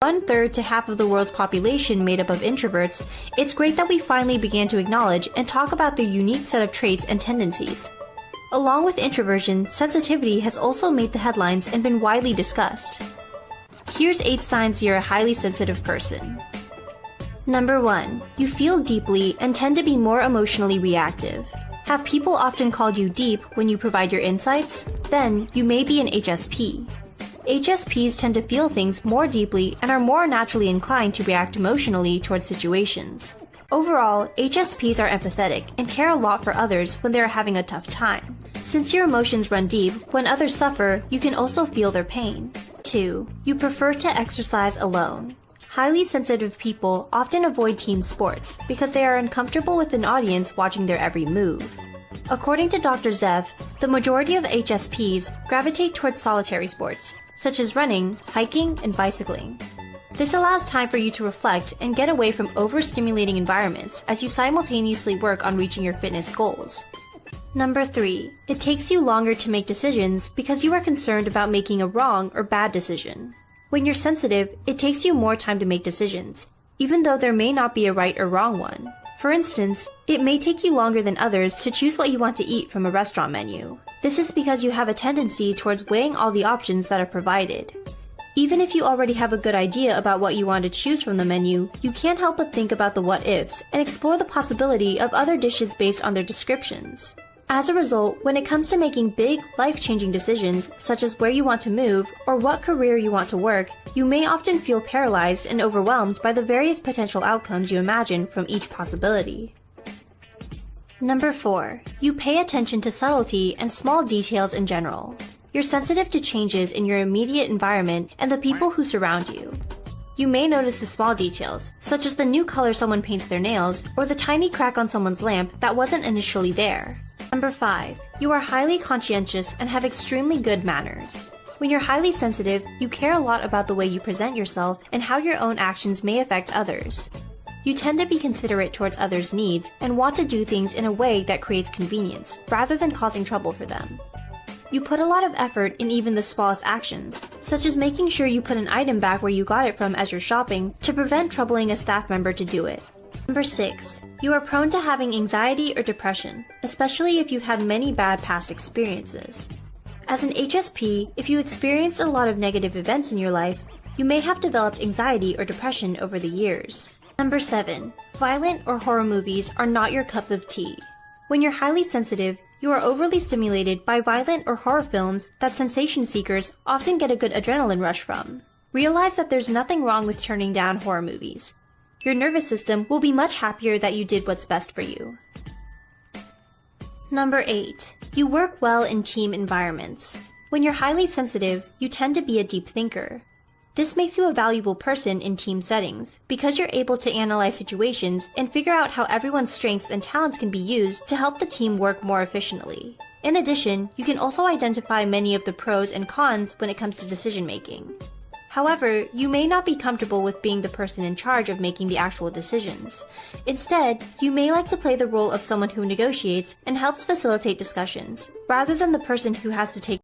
1/3 to half of the world's population made up of introverts, it's great that we finally began to acknowledge and talk about their unique set of traits and tendencies. Along with introversion, sensitivity has also made the headlines and been widely discussed. Here's 8 signs you're a highly sensitive person. Number 1. You feel deeply and tend to be more emotionally reactive. Have people often called you deep when you provide your insights? Then you may be an HSP. HSPs tend to feel things more deeply and are more naturally inclined to react emotionally towards situations. Overall, HSPs are empathetic and care a lot for others when they're having a tough time. Since your emotions run deep, when others suffer, you can also feel their pain. 2. You prefer to exercise alone. Highly sensitive people often avoid team sports because they are uncomfortable with an audience watching their every move. According to Dr. Zev, the majority of HSPs gravitate towards solitary sports, such as running, hiking, and bicycling. This allows time for you to reflect and get away from overstimulating environments as you simultaneously work on reaching your fitness goals. Number 3. It takes you longer to make decisions because you are concerned about making a wrong or bad decision. When you're sensitive, it takes you more time to make decisions, even though there may not be a right or wrong one. For instance, it may take you longer than others to choose what you want to eat from a restaurant menu. This is because you have a tendency towards weighing all the options that are provided. Even if you already have a good idea about what you want to choose from the menu, you can't help but think about the what-ifs and explore the possibility of other dishes based on their descriptions. As a result, when it comes to making big, life-changing decisions, such as where you want to move or what career you want to work, you may often feel paralyzed and overwhelmed by the various potential outcomes you imagine from each possibility. Number 4. You pay attention to subtlety and small details in general. You're sensitive to changes in your immediate environment and the people who surround you. You may notice the small details, such as the new color someone paints their nails or the tiny crack on someone's lamp that wasn't initially there. Number 5. You are highly conscientious and have extremely good manners. When you're highly sensitive, you care a lot about the way you present yourself and how your own actions may affect others. You tend to be considerate towards others' needs and want to do things in a way that creates convenience, rather than causing trouble for them. You put a lot of effort in even the smallest actions, such as making sure you put an item back where you got it from as you're shopping to prevent troubling a staff member to do it. Number 6. You are prone to having anxiety or depression, especially if you've had many bad past experiences. As an HSP, if you experienced a lot of negative events in your life, you may have developed anxiety or depression over the years. Number 7. Violent or horror movies are not your cup of tea. When you're highly sensitive, you are overly stimulated by violent or horror films that sensation seekers often get a good adrenaline rush from. Realize that there's nothing wrong with turning down horror movies. Your nervous system will be much happier that you did what's best for you. Number 8. You work well in team environments. When you're highly sensitive, you tend to be a deep thinker. This makes you a valuable person in team settings because you're able to analyze situations and figure out how everyone's strengths and talents can be used to help the team work more efficiently. In addition, you can also identify many of the pros and cons when it comes to decision making. However, you may not be comfortable with being the person in charge of making the actual decisions. Instead, you may like to play the role of someone who negotiates and helps facilitate discussions, rather than the person who has to take